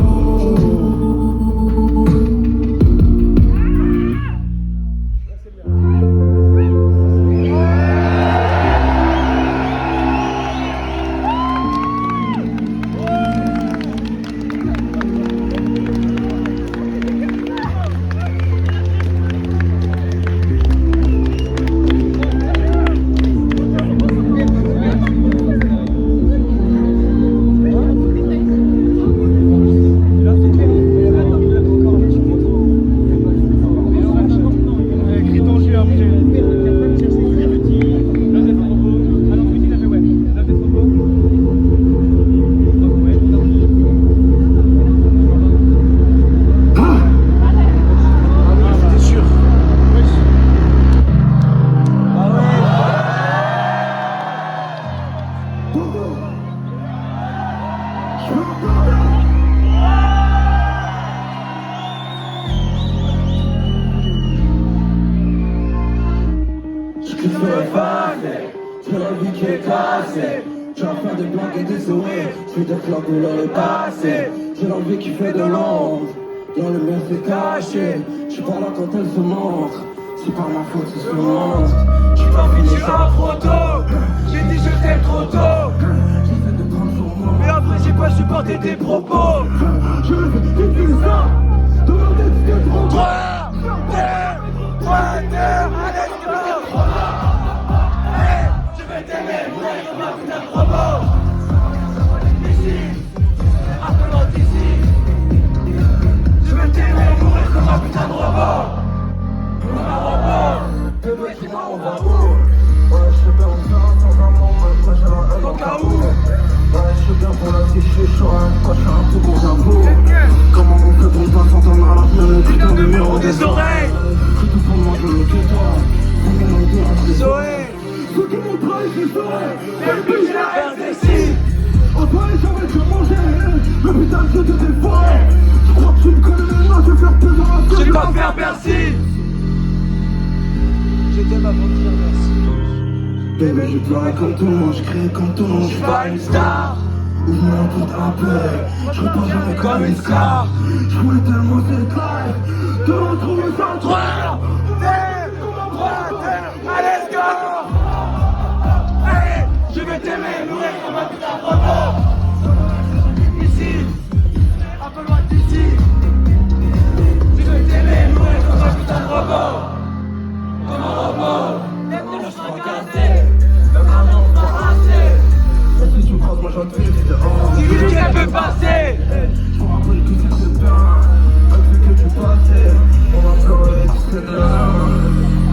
Tu fais effacer, tu la vie qui est cassée. Tu vas faire des blagues et des sourires, je veux dire que la couleur est passée. J'ai l'envie qui fait de l'ombre, dans le mien c'est caché. Je suis pas là quand elle se montre, c'est pas ma faute si je montre. Je suis pas fini à trop tôt. J'ai dit je t'aime trop tôt. J'essaie de prendre sur moi, Mais après j'ai pas supporté tes propos. je veux vivre ça, dans ma tête c'est trop. 3, 2, 3, 2, allez go. Hey, je vais t'aimer, mourir comme un putain de robot. Ici, appelons d'ici. Je vais t'aimer, mourir comme un putain de robot. Comme un robot. Bébé, dis-moi on va où? Ouais, je suis bien sans amour, mais j'ai la haine Au cas où. Ouais, je suis bien pour la vie, je suis chaud, quand je fais un truc, on j'avoue. Comment on fait pour pas s'entendre à la fenêtre, putain de mur Des oreilles. Je tout pour moi, je veux que toi. Zoé. Ceux qui m'ont trahi, je saurais. Baby, j'ai la haine d'ici. En toi, jamais je vais manger. Le putain, je te défends. Je crois que tu me connais maintenant, je vais faire plaisir à Je toi. vais pas faire merci. Je t'aime avant de dire merci. Bébé, je pleurais comme tout le monde, je criais comme tout le monde. Je suis pas une star. Ouvre-moi la porte un peu. Je repars jamais Comme une star. Je voulais tellement cette life. De retrouver ça. 3, 2, 3, 2, allez, let's go. robot. Ici, un peu loin d'ici. Tu veux t'aimer, mourir comme un putain de robot. Comme un robot. Même quand je serai cassé, comme un embarrassé. Si tu me croises, moi j'intrigue, t'es hors. Si le week-end peut passer. Je me rappelle que c'était bien, malgré que tu passais. On va pleurer, tu sais de là.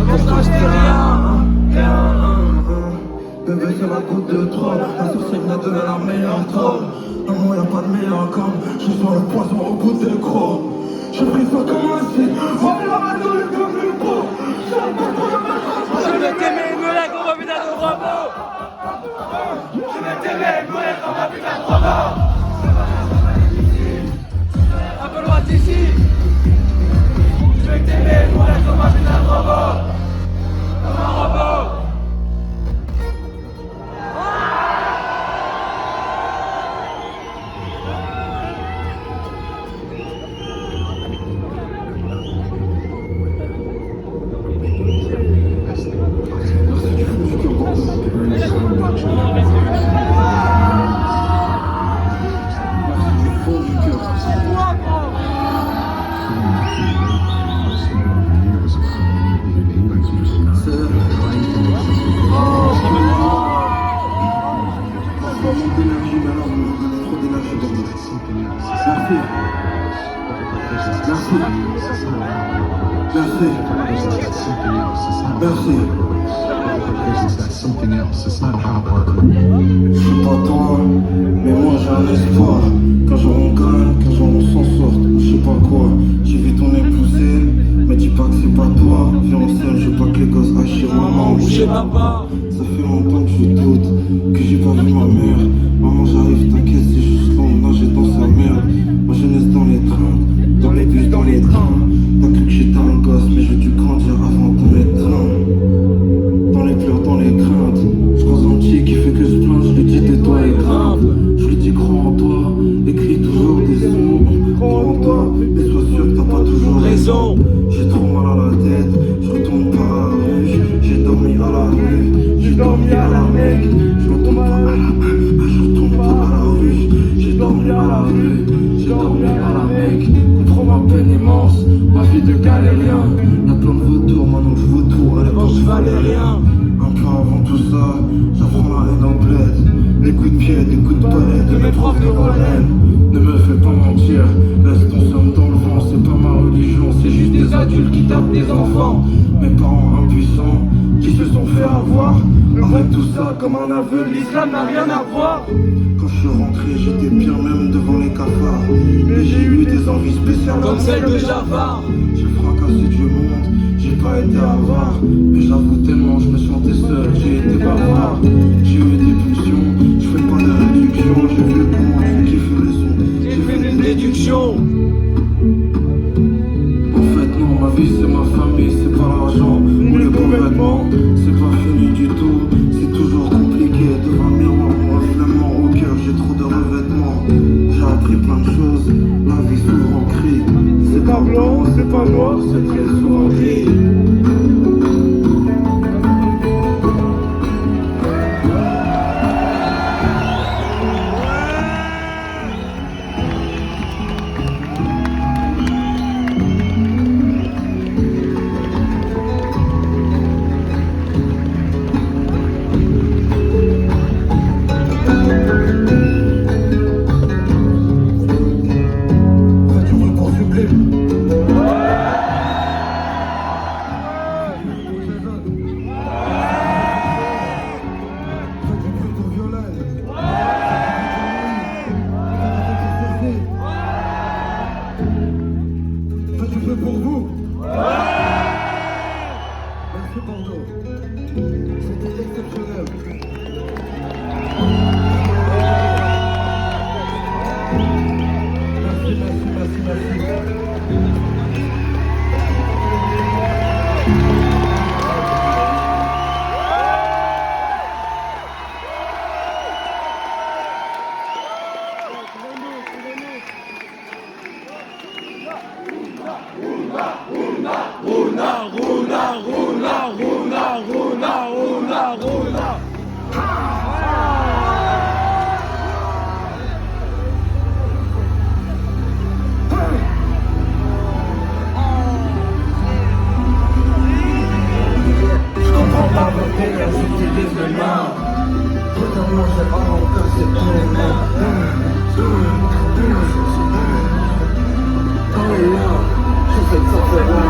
Avant je n'achetais rien. Bébé c'est la goutte de trop, la sorcière m'a donné la meilleure drogue. Non, y'a pas de meilleur comme, je sens le poison au bout des crocs. Je pris ça comme un site, on est la maison du plus beau. Je vais t'aimer, mourir comme un putain de robot. Je vais t'aimer, mourir comme un putain de robot. Un peu loin d'ici. Je vais t'aimer, mourir comme un putain de robot. Comme un robot. Je suis pas toi, mais moi j'ai un espoir. Qu'un jour on gagne, qu'un jour on s'en sorte, je sais pas quoi. J'ai vu ton épousée, mais dis pas que c'est pas toi. Viens on scène, je veux pas que les gosses hachent maman. Bougez papa. Ça fait longtemps que je doute, que j'ai pas vu ma mère. Maman j'arrive, t'inquiète, c'est juste long, nager dans sa merde. Ma jeunesse dans les trains, dans les bus, dans les trains. T'as cru que j'étais un gosse, mais j'ai dû grandir avant ton étreint. Dans les pleurs, dans les craintes, je croise un petit qui fait que se plaindre, je lui dis tais-toi et grave. Je lui dis crois en toi, écris toujours des sons. Crois en toi, mais sois sûr que t'as pas toujours raison. J'ai trop mal à la tête, je retourne pas à la rue. J'ai dormi à la rue, j'ai dormi à la mec. Je retourne pas à la je retourne pas à la rue. J'ai dormi à la rue, j'ai dormi à la mec. Comprends ma peine immense, ma vie de galérien. Y'a plein de vautours, maintenant je vautour, à l'époque je valais rien. Un peu avant tout ça, j'apprends la haine anglaise. Des coups de pied, des coups de palette, de mes profs de relève. Ne me fais pas mentir, laisse ton somme dans le vent. C'est pas ma religion, c'est juste des adultes qui tapent des enfants. Mes parents impuissants, qui se sont fait avoir. Arrête tout ça comme un aveu, l'islam n'a rien à voir. Quand je suis rentré, j'étais bien même devant les cafards. Mais j'ai eu des envies spéciales Comme celle de Java. J'ai fracassé du monde, j'ai pas été avare. Mais j'avoue tellement, je me sentais seul, j'ai été bavard. J'ai eu des pulsions, je fais pas de réduction. J'ai vu comment tu kiffes le son, J'ai fait une déduction. En fait non, ma vie c'est ma famille, c'est pas l'argent ou les beaux vêtements. C'est pas fini du tout, c'est toujours compliqué. Devant le miroir, moi flemmant au cœur, j'ai trop de revêtements. J'ai appris plein de choses, la vie souvent crie. C'est pas blanc, c'est pas noir, c'est très souvent gris. Pour vous. Merci Bordeaux. C'était exceptionnel. Merci. Totalement, j'ai vraiment cassé dans les mains. Dans les larmes, je fais que ça fait loin.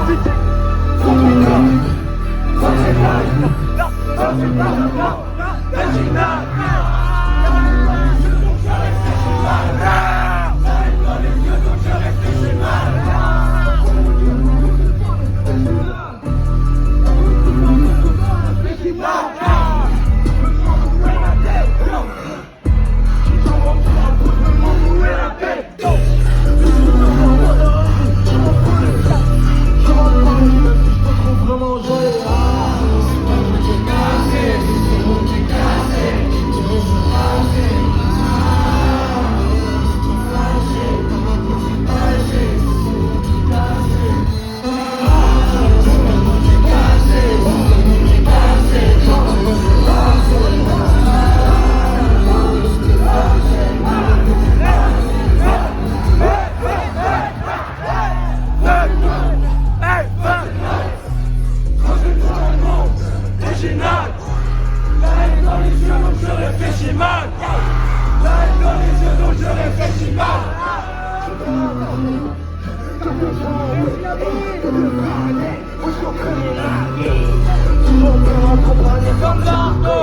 Comme l'arco,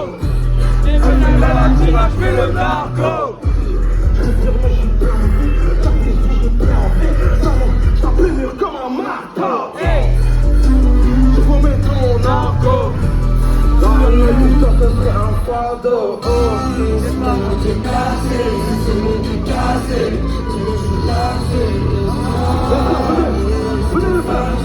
t'es venu là, tu vas jouer le narco. Ça peut mûr comme un marteau. Je vous mets ton narco. Dans le nez, tout ça, ce serait un fardeau. C'est pas moi qui ai cassé, c'est moi qui ai cassé. Je suis cassé. Venez le faire.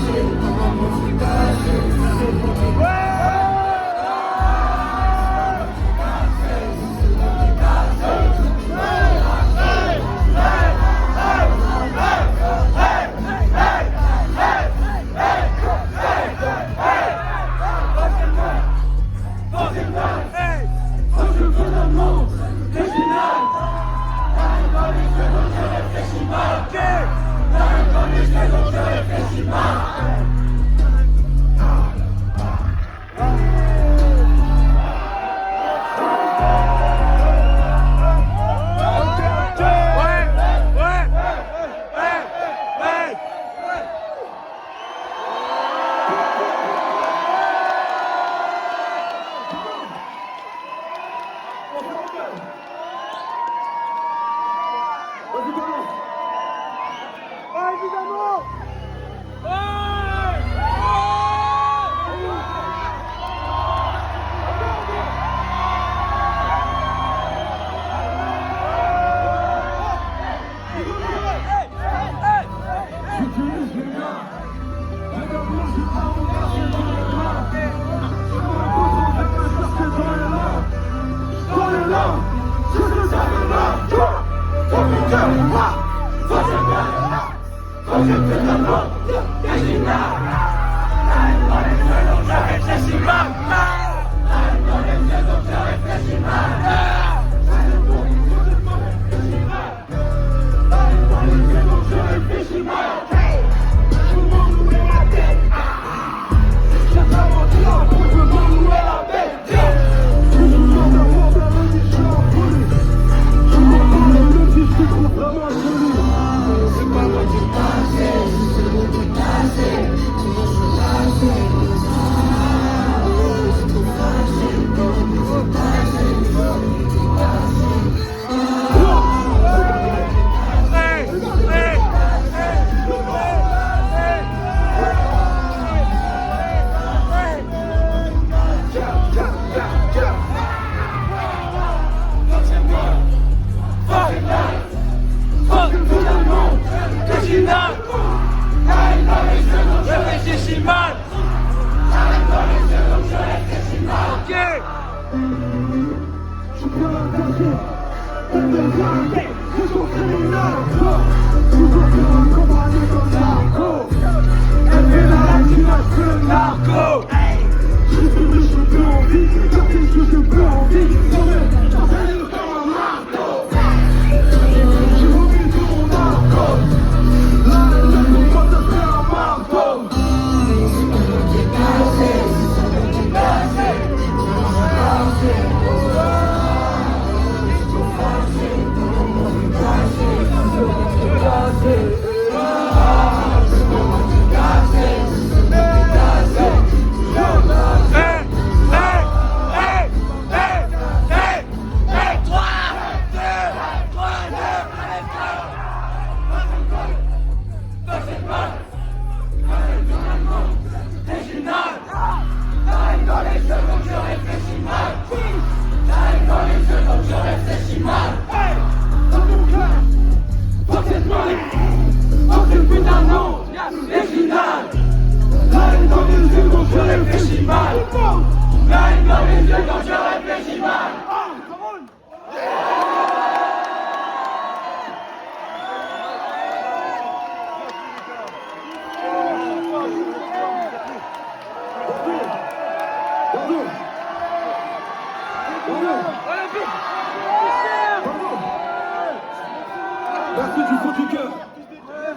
Merci du fond du cœur.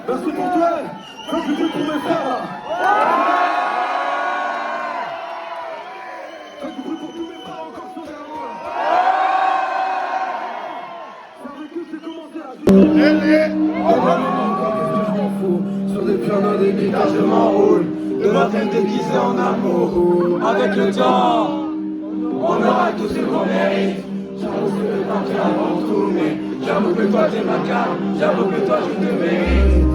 Merci pour toi. Ça je veux pour mes frères là. Ça je veux pour tous mes frères encore sur les rangs là. C'est vrai que j'ai commencé à je m'en fous. Sur des pianos, des guitares, je m'enroule. De la tête déguisée en amour. Avec le temps, on aura tout ce qu'on mérite. J'avoue que le temps qui avant tout, mais j'avoue que toi t'es ma carte. J'avoue que toi je te mérite.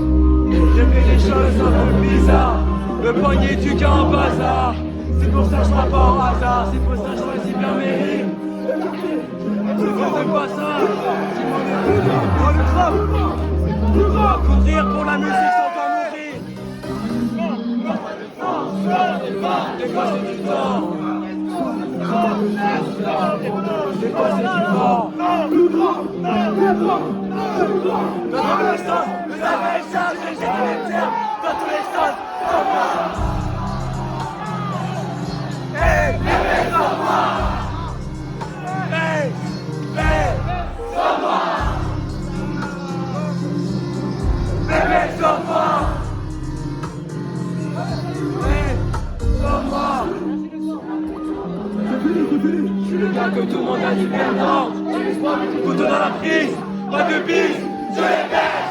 J'ai fait des choses un peu bizarres. Le poignet du gars en bazar. C'est pour ça que je frappe pas au hasard. C'est pour ça que je choisis bien mes rimes. Je fais pas ça. Oh le crap. Courir pour la musique sans t'en nourrir. Des fois c'est du temps. Des fois c'est du temps. Dans tous les sens, vous avez ça, j'ai les termes. Dans tous les sens, hey, bébé, sors-moi. Hey, hey, sors-moi. Bébé, sors-moi. Hey, sors-moi. Je suis le gars que tout le monde a dit perdant. Couteau dans la prise, pas de bise, je les baisse.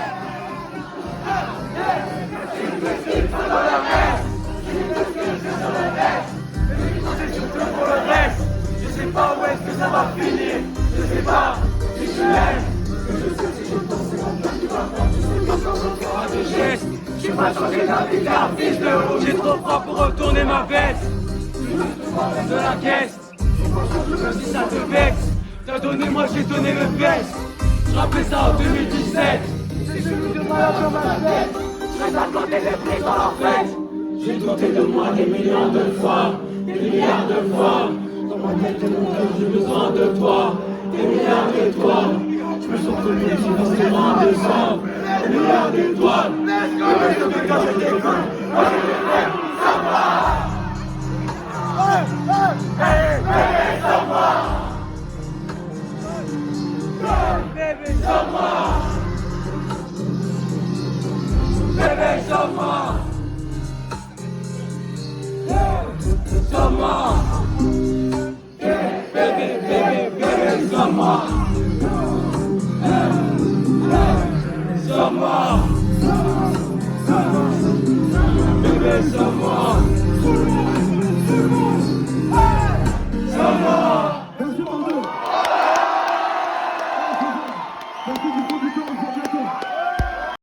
Je sais pas où est-ce que ça va finir. Je sais pas si je lève. Je suis pas changé d'un fils de roue. J'ai trop froid pour retourner ma veste. De la caisse. Si ça te vexe, t'as donné, moi j'ai donné le best. Je rappelais ça en 2017. Si je me demande dans ma tête, je vais t'attendre les prises dans leur fête. J'ai douté de moi des millions de fois, des milliards de fois. Dans ma tête et mon cœur, j'ai besoin de toi, des milliards d'étoiles. Je me sens tout libre, j'ai dans ces mains de sang, des milliards d'étoiles. Mais je te quand je décolle, moi je te lève, ça va. Hey, bébé, sors-moi. Bébé, sors-moi. Bébé, sors-moi. Sors-moi. Bébé, bébé, bébé, sors-moi. Sors-moi. Bébé, sors-moi.